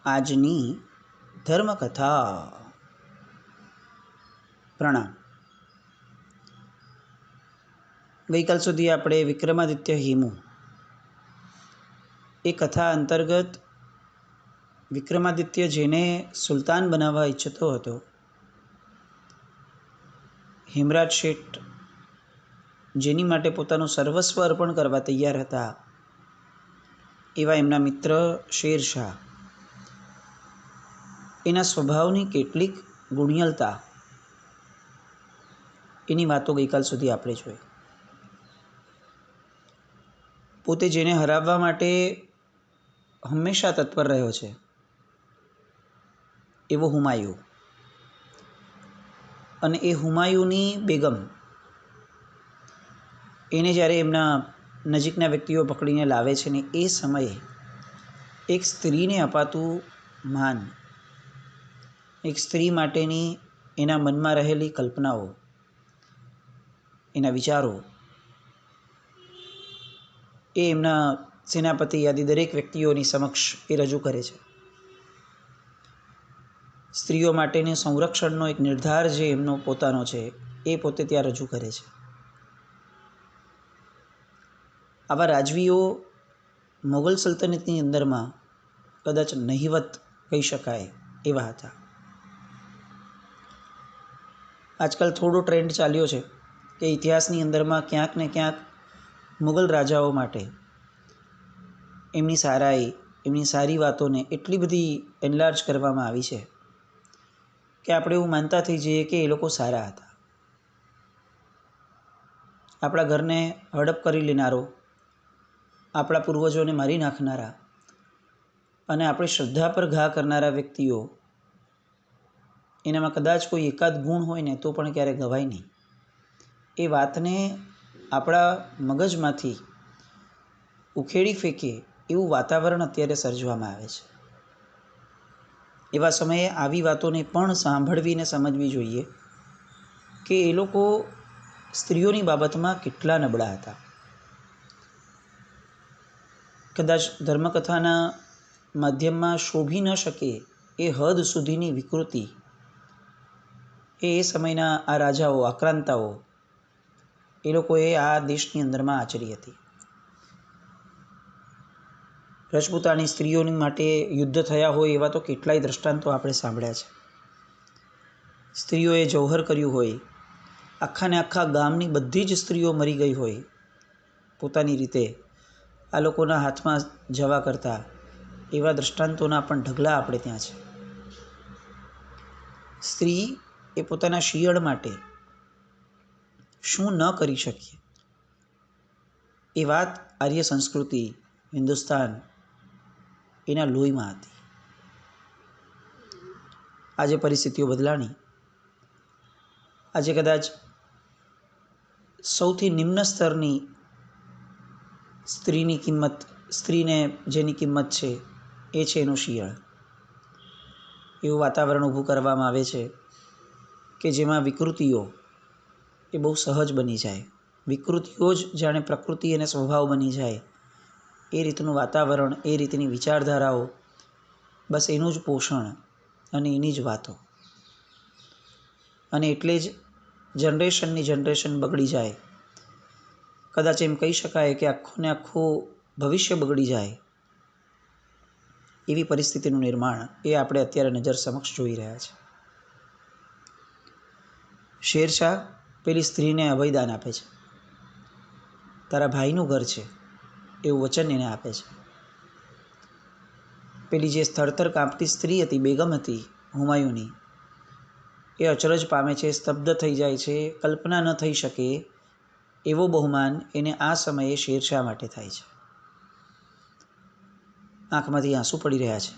આજની ધર્મકથા. પ્રણામ. ગઈકાલ સુધી આપણે વિક્રમાદિત્ય હેમુ એ કથા અંતર્ગત વિક્રમાદિત્ય જેને સુલતાન બનાવવા ઈચ્છતો હતો, હેમરાજ શેઠ જેની માટે પોતાનું સર્વસ્વ અર્પણ કરવા તૈયાર હતા, એવા એમના મિત્ર શેરશાહ, એના સ્વભાવની કેટલીક ગુણિયલતા, એની વાતો ગઈકાલ સુધી આપણે જોઈ. પોતે જેને હરાવવા માટે હંમેશા તત્પર રહ્યો છે એવો હુમાયુ, અને એ હુમાયુની બેગમ એને જ્યારે એમના નજીકના વ્યક્તિઓ પકડીને લાવે છે ને એ સમયે એક સ્ત્રીને અપાતું માન, એક સ્ત્રી માટેની એના મનમાં રહેલી કલ્પનાઓ, એના વિચારો એ એમના સેનાપતિ આદિ દરેક વ્યક્તિઓની સમક્ષ એ રજૂ કરે છે. સ્ત્રીઓ માટેની સંરક્ષણનો એક નિર્ધાર જે એમનો પોતાનો છે એ પોતે ત્યાં રજૂ કરે છે. આવા રાજવીઓ મોગલ સલ્તનતની અંદરમાં કદાચ નહિવત કહી શકાય એવા હતા. આજકાલ થોડો ટ્રેન્ડ ચાલ્યો છે કે ઇતિહાસની અંદરમાં ક્યાંક ને ક્યાંક મુગલ રાજાઓ માટે એમની સારાઈ, એમની સારી વાતોને એટલી બધી એનલાર્જ કરવામાં આવી છે કે આપણે એવું માનતા થઈ જઈએ કે એ લોકો સારા હતા. આપણા ઘરને હડપ કરી લેનારો, આપણા પૂર્વજોને મારી નાખનારા અને આપણી શ્રદ્ધા પર ઘા કરનારા વ્યક્તિઓ, એનામાં કદાચ કોઈ એકાદ ગુણ હોય ને તો પણ ક્યારેય ગવાય નહીં. એ વાતને આપણા મગજમાંથી ઉખેડી ફેંકે એવું વાતાવરણ અત્યારે સર્જવામાં આવે છે. એવા સમયે આવી વાતોને પણ સાંભળવીને સમજવી જોઈએ કે એ લોકો સ્ત્રીઓની બાબતમાં કેટલા નબળા હતા. કદાચ ધર્મકથાના માધ્યમમાં શોભી ન શકે એ હદ સુધીની વિકૃતિ એ સમયના આ રાજાઓ, આક્રાંતાઓ, એ લોકોએ આ દેશની અંદરમાં આચરી હતી. રજપૂતાણી સ્ત્રીઓની માટે યુદ્ધ થયા હોય એવા તો કેટલાય દ્રષ્ટાંતો આપણે સાંભળ્યા છે. સ્ત્રીઓએ જૌહર કર્યું હોય, આખા ને આખા ગામની બધી જ સ્ત્રીઓ મરી ગઈ હોય પોતાની રીતે આ લોકોના હાથમાં જવા કરતાં, એવા દ્રષ્ટાંતોના પણ ઢગલા આપણે ત્યાં છે. સ્ત્રી એ પોતાના શિયળ માટે શું ન કરી શકીએ એ વાત આર્ય સંસ્કૃતિ, હિન્દુસ્તાન એના લોહીમાં હતી. આજે પરિસ્થિતિઓ બદલાણી. આજે કદાચ સૌથી નિમ્ન સ્તરની સ્ત્રીની કિંમત, સ્ત્રીને જેની કિંમત છે એ છે એનું શિયળ. એવું વાતાવરણ ઊભું કરવામાં આવે છે કે જેમાં વિકૃતિઓ એ બહુ સહજ બની જાય. વિકૃતિઓ જ જાણે પ્રકૃતિ અને સ્વભાવ બની જાય એ રીતનું વાતાવરણ, એ રીતની વિચારધારાઓ, બસ એનું જ પોષણ અને એની જ વાતો. અને એટલે જ જનરેશનની જનરેશન બગડી જાય. કદાચ એમ કહી શકાય કે આખું ને આખું ભવિષ્ય બગડી જાય એવી પરિસ્થિતિનું નિર્માણ એ આપણે અત્યારે નજર સમક્ષ જોઈ રહ્યા છે. શેરશાહ પેલી સ્ત્રીને અભયદાન આપે છે. તારા ભાઈનું ઘર છે એવું વચન એને આપે છે. પેલી જે થરથર કાંપતી સ્ત્રી હતી, બેગમ હતી હુમાયુની, એ અચરજ પામે છે, સ્તબ્ધ થઈ જાય છે. કલ્પના ન થઈ શકે એવો બહુમાન એને આ સમયે શેરશાહ માટે થાય છે. આંખમાંથી આંસુ પડી રહ્યા છે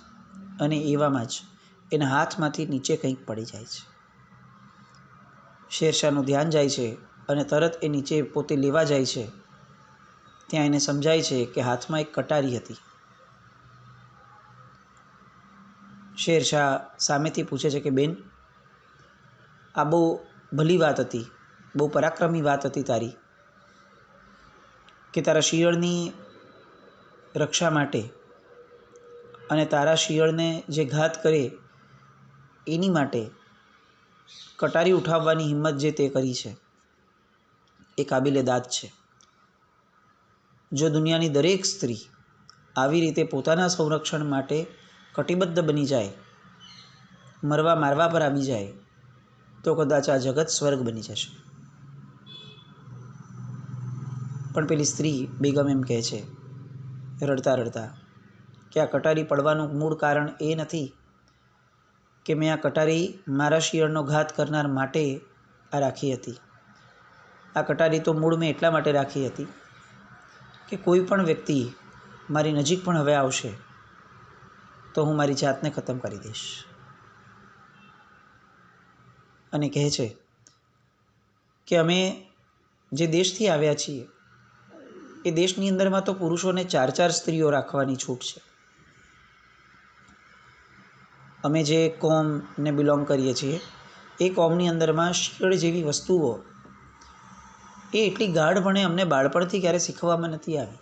અને એવામાં જ એના હાથમાંથી નીચે કંઈક પડી જાય છે. શેરશાહનું ધ્યાન જાય છે અને તરત એ નીચે પોતે લેવા જાય છે. ત્યાં એને સમજાય છે કે હાથમાં એક કટારી હતી. શેરશાહ સામેથી પૂછે છે કે બેન, આ બહુ ભલી વાત હતી, બહુ પરાક્રમી વાત હતી તારી કે તારા શિયળની રક્ષા માટે અને તારા શિયળને જે ઘાત કરે એની માટે કટારી ઉઠાવવાની હિંમત જે તે કરી છે એ કાબિલે દાદ છે. જો દુનિયાની દરેક સ્ત્રી આવી રીતે પોતાના સંરક્ષણ માટે કટિબદ્ધ બની જાય, મરવા મારવા પર આવી જાય, તો કદાચ આ જગત સ્વર્ગ બની જશે. પણ પેલી સ્ત્રી બેગમ એમ કહે છે રડતા રડતા કે આ કટારી પડવાનું મૂળ કારણ એ નથી કે મેં આ કટારી મારા શિયળનો ઘાત કરનાર માટે આ રાખી હતી. આ કટારી તો મૂળ મેં એટલા માટે રાખી હતી કે કોઈ પણ વ્યક્તિ મારી નજીક પણ હવે આવશે તો હું મારી જાતને ખતમ કરી દઈશ. અને કહે છે કે અમે જે દેશથી આવ્યા છીએ એ દેશની અંદરમાં તો પુરુષોને 4 સ્ત્રીઓ રાખવાની છૂટ છે. અમે જે કોમને બિલોંગ કરીએ છીએ એ કોમની અંદરમાં શિયળ જેવી વસ્તુઓ એ એટલી ગાઢપણે અમને બાળપણથી ક્યારે શીખવવામાં નથી આવી.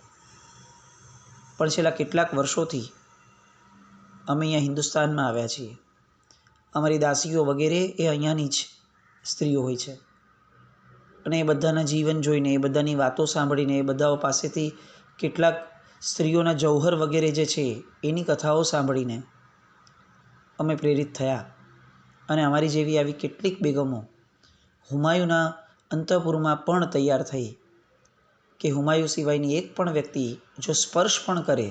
પણ છેલ્લા કેટલાક વર્ષોથી અમે અહીંયા હિન્દુસ્તાનમાં આવ્યા છીએ. અમારી દાસીઓ વગેરે એ અહીંયાની જ સ્ત્રીઓ હોય છે. અને એ બધાના જીવન જોઈને, એ બધાની વાતો સાંભળીને, એ બધાઓ પાસેથી કેટલાક સ્ત્રીઓના જૌહર વગેરે જે છે એની કથાઓ સાંભળીને અમે પ્રેરિત થયા. અને અમારી જેવી આવી કેટલીક બેગમો હુમાયુના અંતઃપુરમાં પણ તૈયાર થઈ કે હુમાયુ સિવાયની એક પણ વ્યક્તિ જો સ્પર્શ પણ કરે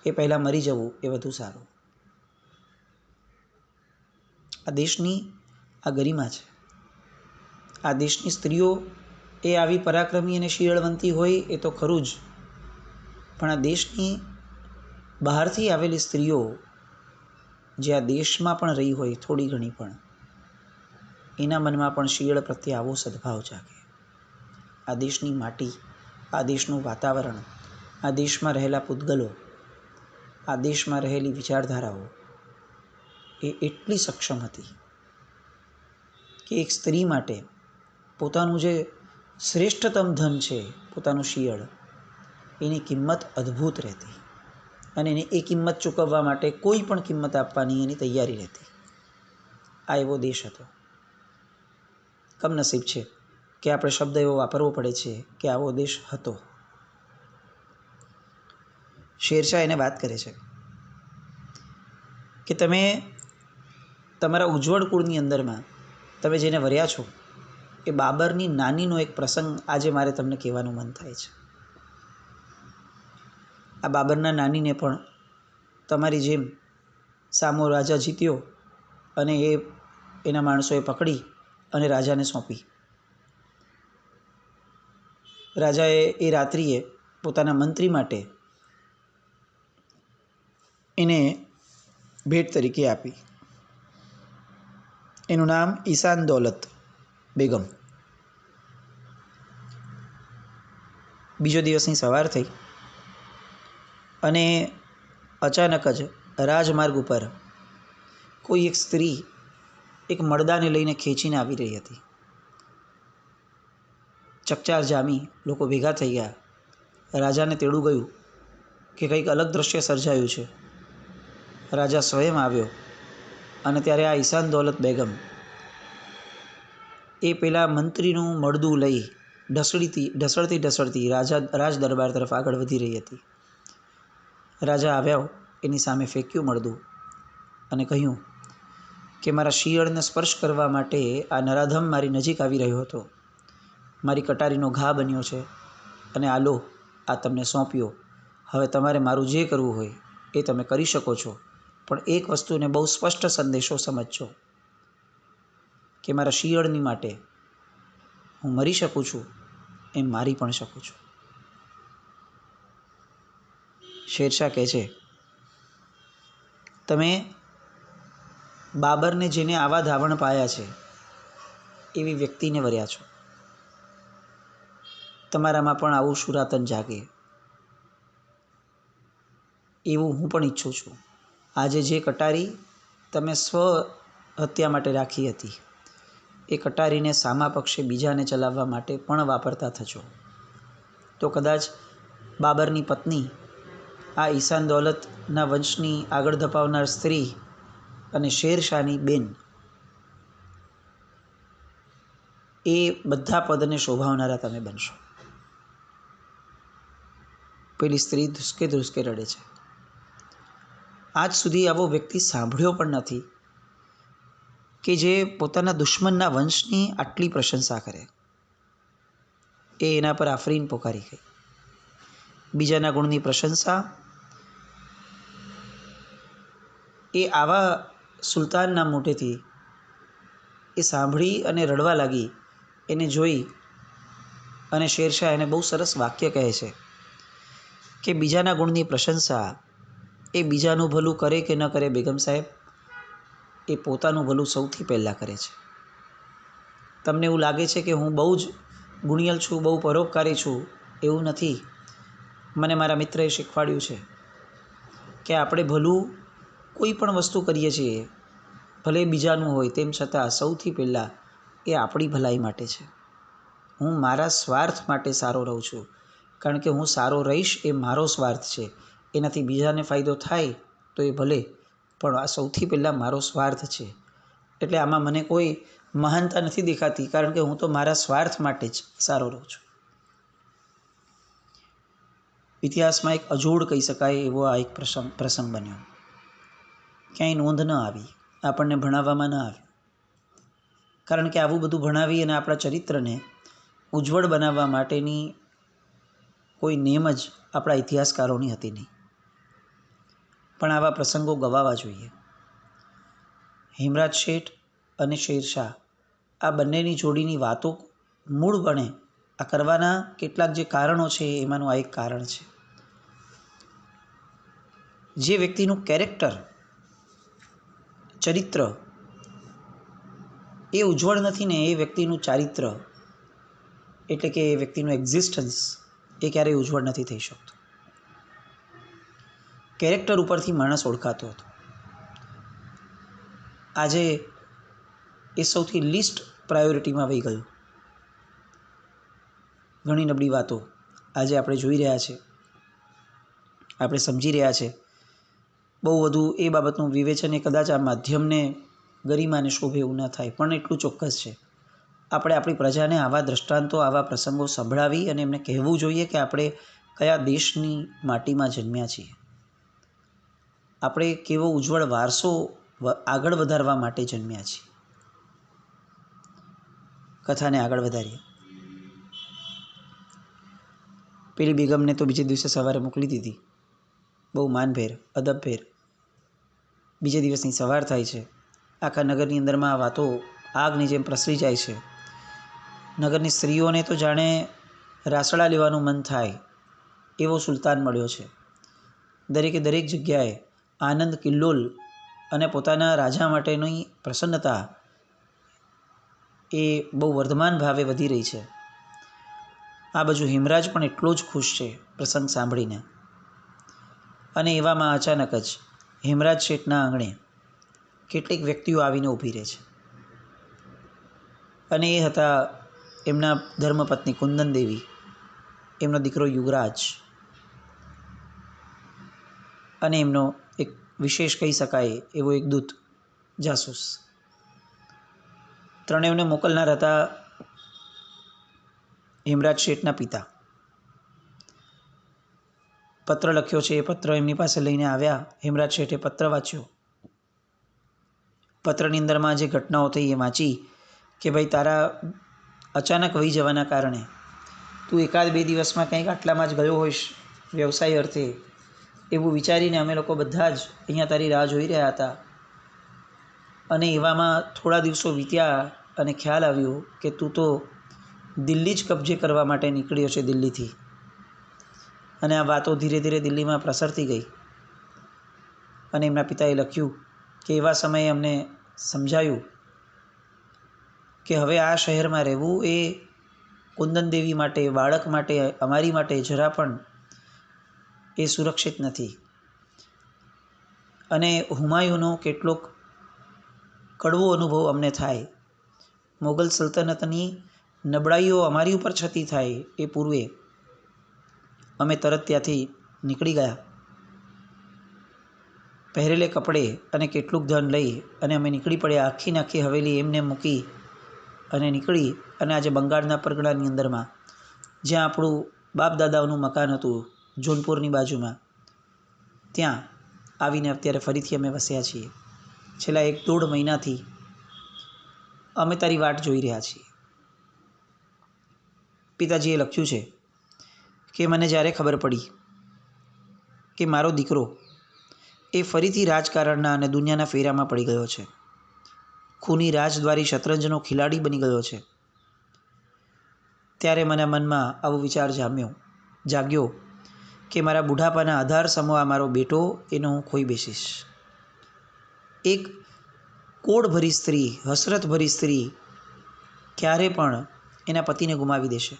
એ પહેલાં મરી જવું એ વધુ સારું. આ દેશની આ ગરિમા છે. આ દેશની સ્ત્રીઓ એ આવી પરાક્રમી અને શિયળવંતી હોય એ તો ખરું જ, પણ આ દેશની બહારથી આવેલી સ્ત્રીઓ જે આ દેશમાં પણ રહી હોય થોડી ઘણી પણ, એના મનમાં પણ શિયળ પ્રત્યે આવો સદભાવ જાગે. આ દેશની માટી, આ દેશનું વાતાવરણ, આ દેશમાં રહેલા પૂતગલો, આ દેશમાં રહેલી વિચારધારાઓ એ એટલી સક્ષમ હતી કે એક સ્ત્રી માટે પોતાનું જે શ્રેષ્ઠતમ ધન છે પોતાનું શિયળ, એની કિંમત અદ્ભુત રહેતી. અને એને એ કિંમત ચૂકવવા માટે કોઈ પણ કિંમત આપવાની એની તૈયારી રહેતી. આ એવો દેશ હતો. કમનસીબ છે કે આપણે શબ્દ એવો વાપરવો પડે છે કે આવો દેશ હતો. શેરશાહ એને વાત કરે છે કે તમે તમારા ઉજ્જવળ કુળની અંદરમાં તમે જેને વર્યા છો એ બાબરની નાનીનો એક પ્રસંગ આજે મારે તમને કહેવાનું મન થાય છે. આ બાબરના નાનીને પણ તમારી જેમ સામો રાજા જીત્યો અને એના માણસોએ પકડી અને રાજાને સોંપી. રાજાએ એ રાત્રિએ પોતાના મંત્રી માટે એને ભેટ તરીકે આપી. એનું નામ ઈશાન દૌલત બેગમ. બીજો દિવસની સવાર થઈ અને અચાનક જ રાજમાર્ગ ઉપર કોઈ એક સ્ત્રી એક મળદાને લઈને ખેંચીને આવી રહી હતી. ચકચાર જામી, લોકો ભેગા થઈ ગયા. રાજાને તેડું ગયું કે કંઈક અલગ દ્રશ્ય સર્જાયું છે. રાજા સ્વયં આવ્યો અને ત્યારે આ ઈશાન દૌલત બેગમ એ પેલા મંત્રીનું મળદું લઈ ઢસડતી રાજ દરબાર તરફ આગળ વધી રહી હતી. રાજા આવ્યા, એની સામે ફેંક્યું મળદું અને કહ્યું કે મારા શિયળને સ્પર્શ કરવા માટે આ નરાધમ મારી નજીક આવી રહ્યો હતો. મારી કટારીનો ઘા બન્યો છે અને આ લો, આ તમને સોંપ્યો. હવે તમારે મારું જે કરવું હોય એ તમે કરી શકો છો, પણ એક વસ્તુને બહુ સ્પષ્ટ સંદેશો સમજજો કે મારા શિયળની માટે હું મરી શકું છું એમ મારી પણ શકું છું. શેરશાહ કહે છે તમે બાબરને જેને આવા ધાવણ પાયા છે એવી વ્યક્તિને વર્યા છો. તમારામાં પણ આવું શુરાતન જાગે એવું હું પણ ઈચ્છું છું. આજે જે કટારી તમે સ્વ હત્યા માટે રાખી હતી એ કટારીને સામા પક્ષે બીજાને ચલાવવા માટે પણ વાપરતા થજો તો કદાચ બાબરની પત્ની આ ઈશાન દૌલતના વંશની આગળ ધપાવનાર સ્ત્રી અને શેરશાહની બેન, એ બધા પદને શોભાવનારા તમે બનશો. પેલી સ્ત્રી ધ્રુસકે ધ્રુસકે રડે છે. આજ સુધી આવો વ્યક્તિ સાંભળ્યો પણ નથી કે જે પોતાના દુશ્મનના વંશની આટલી પ્રશંસા કરે. એ એના પર આફરીન પોકારી ગઈ. બીજાના ગુણની પ્રશંસા એ આવા સુલતાનના મોઢેથી એ સાંભળી અને રડવા લાગી. એને જોઈ અને શેરશાહ એને બહુ સરસ વાક્ય કહે છે કે બીજાના ગુણની પ્રશંસા એ બીજાનું ભલું કરે કે ન કરે બેગમ સાહેબ, એ પોતાનું ભલું સૌથી પહેલાં કરે છે. તમને એવું લાગે છે કે હું બહુ જ ગુણિયલ છું, બહુ પરોપકારી છું, એવું નથી. મને મારા મિત્રએ શીખવાડ્યું છે કે આપણે ભલું કોઈ પણ વસ્તુ કરીએ છીએ, ભલે બીજાનું હોય, તેમ છતાં સૌથી પહેલાં એ આપણી ભલાઈ માટે છે. હું મારા સ્વાર્થ માટે સારો રહું છું, કારણ કે હું સારો રહીશ એ મારો સ્વાર્થ છે. એનાથી બીજાને ફાયદો થાય તો એ ભલે, પણ આ સૌથી પહેલાં મારો સ્વાર્થ છે. એટલે આમાં મને કોઈ મહાનતા નથી દેખાતી, કારણ કે હું તો મારા સ્વાર્થ માટે જ સારો રહું છું. ઇતિહાસમાં એક અજોડ કહી શકાય એવો આ એક પ્રસંગ બન્યો. ક્યાંય નોંધ ન આવી, આપણને ભણાવવામાં ન આવ્યું, કારણ કે આવું બધું ભણાવી અને આપણા ચરિત્રને ઉજ્જવળ બનાવવા માટેની કોઈ નેમ જ આપણા ઇતિહાસકારોની હતી નહીં. પણ આવા પ્રસંગો ગવાવા જોઈએ. હેમરાજ શેઠ અને શેરશાહ, આ બંનેની જોડીની વાતો મૂળપણે આ કરવાના કેટલાક જે કારણો છે એમાંનું આ એક કારણ છે. જે વ્યક્તિનું કેરેક્ટર, ચરિત્ર એ ઉજ્જવળ નથી ને, એ વ્યક્તિનું ચારિત્ર એટલે કે એ વ્યક્તિનું એક્ઝિસ્ટન્સ એ ક્યારેય ઉજ્જવળ નથી થઈ શકતું. કેરેક્ટર ઉપરથી માણસ ઓળખાતો હતો. આજે એ સૌથી લીસ્ટ પ્રાયોરિટીમાં વહી ગયું. ઘણી નબળી વાતો આજે આપણે જોઈ રહ્યા છે, આપણે સમજી રહ્યા છે. બહુ વધુ એ બાબતનું વિવેચન એ કદાચ આ માધ્યમને ગરિમાને શોભે એવું ન થાય, પણ એટલું ચોક્કસ છે આપણે આપણી પ્રજાને આવા દ્રષ્ટાંતો, આવા પ્રસંગો સંભળાવી અને એમને કહેવું જોઈએ કે આપણે કયા દેશની માટીમાં જન્મ્યા છીએ, આપણે કેવો ઉજ્જવળ વારસો આગળ વધારવા માટે જન્મ્યા છીએ. કથાને આગળ વધારીએ. પેલી બેગમને તો બીજે દિવસે સવારે મોકલી દીધી, બહુ માનભેર, અદબભેર. બીજે દિવસની સવાર થાય છે. આખા નગરની અંદરમાં આ વાતો આગની જેમ પ્રસરી જાય છે. નગરની સ્ત્રીઓને તો જાણે રાસડા લેવાનું મન થાય એવો સુલતાન મળ્યો છે. દરેકે દરેક જગ્યાએ આનંદ કિલ્લોલ અને પોતાના રાજા માટેની પ્રસન્નતા એ બહુ વર્ધમાન ભાવે વધી રહી છે. આ બાજુ હેમરાજ પણ એટલો જ ખુશ છે પ્રસંગ સાંભળીને. અને એવામાં અચાનક જ હેમરાજ શેઠના આંગણે કેટલીક વ્યક્તિઓ આવીને ઊભી રહે છે. અને એ હતા એમના ધર્મપત્ની કુંદન દેવી, એમનો દીકરો યુવરાજ અને એમનો એક વિશેષ કહી શકાય એવો એક દૂત, જાસૂસ. ત્રણેયને મોકલનાર હતા હેમરાજ શેઠના પિતા. પત્ર લખ્યો છે, એ પત્ર એમની પાસે લઈને આવ્યા. હેમરાજ શેઠે પત્ર વાંચ્યો. પત્રની અંદરમાં જે ઘટનાઓ થઈ એ વાંચી કે ભાઈ તારા અચાનક વહી જવાના કારણે તું એકાદ બે દિવસમાં કંઈક આટલામાં જ ગયો હોઈશ વ્યવસાય અર્થે, એવું વિચારીને અમે લોકો બધા જ અહીંયા તારી રાહ જોઈ રહ્યા હતા. અને એવામાં થોડા દિવસો વીત્યા અને ખ્યાલ આવ્યો કે તું તો દિલ્હી જ કબજે કરવા માટે નીકળ્યો છે, દિલ્હીથી. અને આ વાતો ધીરે ધીરે દિલ્હીમાં પ્રસરતી ગઈ. અને એમના પિતાએ લખ્યું કે એવા સમયે અમને સમજાયું કે હવે આ શહેરમાં રહેવું એ કુંદન દેવી માટે, બાળક માટે, અમારી માટે જરા પણ એ સુરક્ષિત નથી. અને હુમાયુનો કેટલોક કડવો અનુભવ અમને થાય. મોગલ સલ્તનતની નબળાઈઓ અમારી ઉપર છતી થાય એ પૂર્વે અમે તરત ત્યાંથી નીકળી ગયા. પહેરેલે કપડે અને કેટલુંક ધન લઈ અને અમે નીકળી પડ્યા. આખી નાખી હવેલી એમને મૂકી અને નીકળી અને આજે બંગાળના પરગણાની અંદરમાં, જ્યાં આપણું બાપ દાદાઓનું મકાન હતું જોનપુરની બાજુમાં, ત્યાં આવીને અત્યારે ફરીથી અમે વસ્યા છીએ. છેલ્લા 1-1.5 મહિનાથી અમે તારી વાટ જોઈ રહ્યા છીએ. પિતાજીએ લખ્યું છે કે મને જ્યારે ખબર પડી કે મારો દીકરો એ ફરીથી રાજકારણના અને દુનિયાના ફેરામાં પડી ગયો છે, ખૂની રાજદ્વારી શતરંજનો ખિલાડી બની ગયો છે, ત્યારે મને મનમાં આવો વિચાર જાગ્યો કે મારા બુઢાપાના આધાર સમો આ મારો બેટો, એનો હું ખોઈ બેસીશ. એક કોડભરી સ્ત્રી, હસરતભરી સ્ત્રી ક્યારે પણ એના પતિને ગુમાવી દેશે.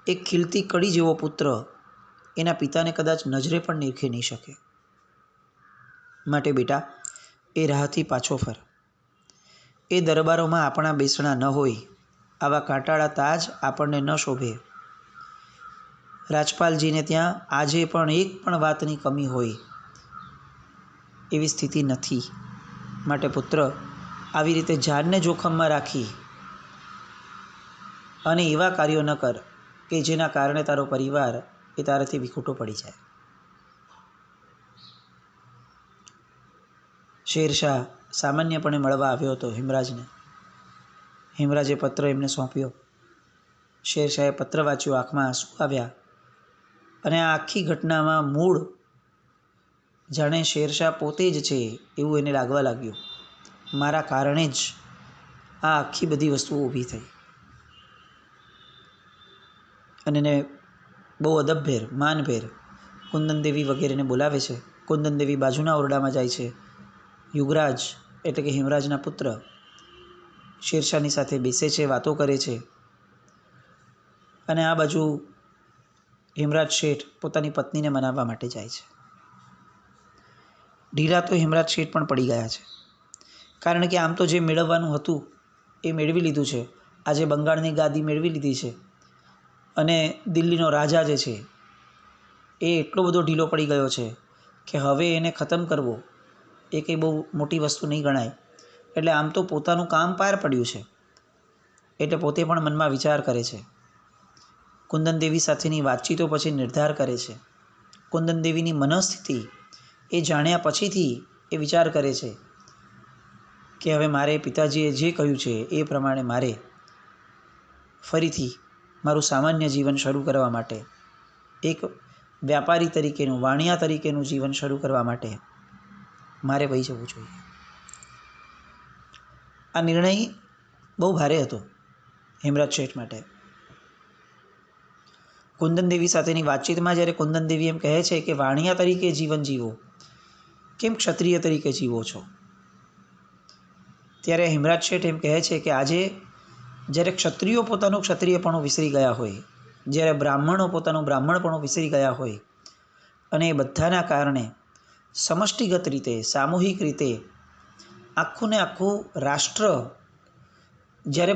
એક ખીલતી કડી જેવો પુત્ર એના પિતાને કદાચ નજરે પણ નીરખી નહીં શકે. માટે બેટા, એ રાહથી પાછો ફર. એ દરબારોમાં આપણા બેસણા ન હોય, આવા કાંટાળા તાજ આપણને ન શોભે. રાજપાલજીને ત્યાં આજે પણ એક પણ વાતની કમી હોય એવી સ્થિતિ નથી. માટે પુત્ર, આવી રીતે જાનને જોખમમાં રાખી અને એવા કાર્યો ન કર કે જેના કારણે તારો પરિવાર એ તારાથી વિખૂટો પડી જાય. શેરશાહ સામાન્યપણે મળવા આવ્યો હતો હિમરાજને. હિમરાજે પત્ર એમને સોંપ્યો. શેરશાહે પત્ર વાંચ્યો, આંખમાં આંસુ આવ્યા અને આ આખી ઘટનામાં મૂળ જાણે શેરશાહ પોતે જ છે એવું એને લાગવા લાગ્યું. મારા કારણે જ આ આખી બધી વસ્તુઓ ઊભી થઈ. અને એને બહુ અદબભેર, માનભેર કુંદનદેવી વગેરેને બોલાવે છે. કુંદનદેવી બાજુના ઓરડામાં જાય છે. યુગરાજ એટલે કે હિમરાજના પુત્ર શેરશાહની સાથે બેસે છે, વાતો કરે છે. અને આ બાજુ હિમરાજ શેઠ પોતાની પત્નીને મનાવવા માટે જાય છે. ઢીલા તો હિમરાજ શેઠ પણ પડી ગયા છે, કારણ કે આમ તો જે મેળવવાનું હતું એ મેળવી લીધું છે. આજે બંગાળની ગાદી મેળવી લીધી છે અને દિલ્હીનો રાજા જે છે એ એટલો બધો ઢીલો પડી ગયો છે કે હવે એને ખતમ કરવો એ કંઈ બહુ મોટી વસ્તુ નહીં ગણાય. એટલે આમ તો પોતાનું કામ પાર પડ્યું છે, એટલે પોતે પણ મનમાં વિચાર કરે છે. કુંદનદેવી સાથેની વાતચીતો પછી નિર્ધાર કરે છે. કુંદનદેવીની મનઃસ્થિતિ એ જાણ્યા પછીથી એ વિચાર કરે છે કે હવે મારે પિતાજીએ જે કહ્યું છે એ પ્રમાણે મારે ફરીથી મારું સામાન્ય જીવન શરૂ કરવા માટે, એક વ્યાપારી તરીકેનું, વાણિયા તરીકેનું જીવન શરૂ કરવા માટે મારે વહી જવું જોઈએ. આ નિર્ણય બહુ ભારે હતો હિમરાજ શેઠ માટે. કુંદનદેવી સાથેની વાતચીતમાં જ્યારે કુંદનદેવી એમ કહે છે કે વાણિયા તરીકે જીવન જીવો, કેમ ક્ષત્રિય તરીકે જીવો છો? ત્યારે હિમરાજ શેઠ એમ કહે છે કે આજે જ્યારે ક્ષત્રિયો પોતાનું ક્ષત્રિયપણું વિસરી ગયા હોય, જ્યારે બ્રાહ્મણો પોતાનું બ્રાહ્મણપણું વિસરી ગયા હોય, અને એ બધાના કારણે સમષ્ટિગત રીતે, સામૂહિક રીતે આખું ને આખું રાષ્ટ્ર જ્યારે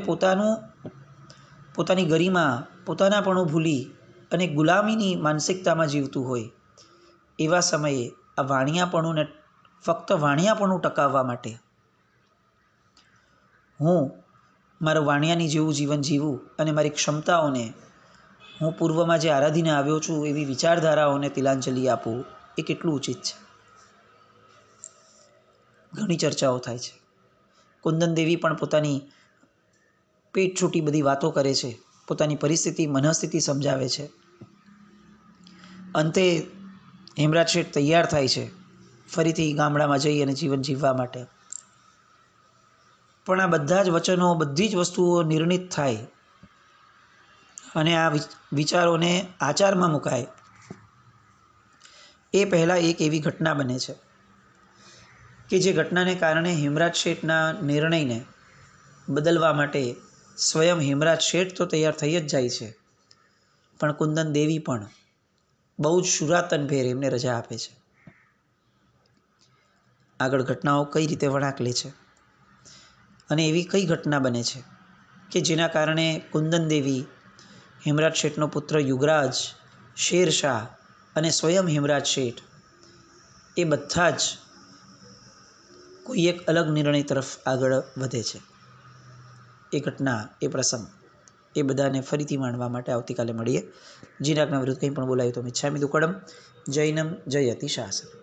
પોતાની ગરિમા, પોતાનાપણું ભૂલી અને ગુલામીની માનસિકતામાં જીવતું હોય, એવા સમયે આ વાણિયાપણુંને, ફક્ત વાણિયાપણું ટકાવવા માટે હું મારું વાણિયાની જેવું જીવન જીવું અને મારી ક્ષમતાઓને હું પૂર્વમાં જે આરાધીને આવ્યો છું એવી વિચારધારાઓને તિલાંજલિ આપું, એ કેટલું ઉચિત છે. ઘણી ચર્ચાઓ થાય છે. કુંદનદેવી પણ પોતાની પેટ છૂટી બધી વાતો કરે છે, પોતાની પરિસ્થિતિ, મનઃસ્થિતિ સમજાવે છે. અંતે હિમરાજ શેઠ તૈયાર થાય છે ફરીથી ગામડામાં જઈ અને જીવન જીવવા માટે. પણ આ બધા જ વચનો, બધી જ વસ્તુઓ નિર્ણિત થાય અને આ વિચારોને આચારમાં મુકાય એ પહેલાં એક એવી ઘટના બને છે કે જે ઘટનાને કારણે હિમરાજ શેઠના નિર્ણયને બદલવા માટે સ્વયં હિમરાજ શેઠ તો તૈયાર થઈ જ જાય છે, પણ કુંદનદેવી પણ બહુ જ શુરાતનભેર એમને રજા આપે છે. આગળ ઘટનાઓ કઈ રીતે વળાંક લે છે અને એવી કઈ ઘટના બને છે કે જેના કારણે કુંદનદેવી, હિમરાજ શેઠનો પુત્ર યુગરાજ, શેરશાહ અને સ્વયં હિમરાજ શેઠ એ બધા જ કોઈ એક અલગ નિર્ણય તરફ આગળ વધે છે. એ ઘટના, એ પ્રસંગ, એ બધાને ફરીથી માણવા માટે આવતીકાલે મળીએ. જીનાકના વિરુદ્ધ કંઈ પણ બોલાયું તો મિચ્છામિ દુક્કડમ. જૈનમ જયતિ શાસનમ.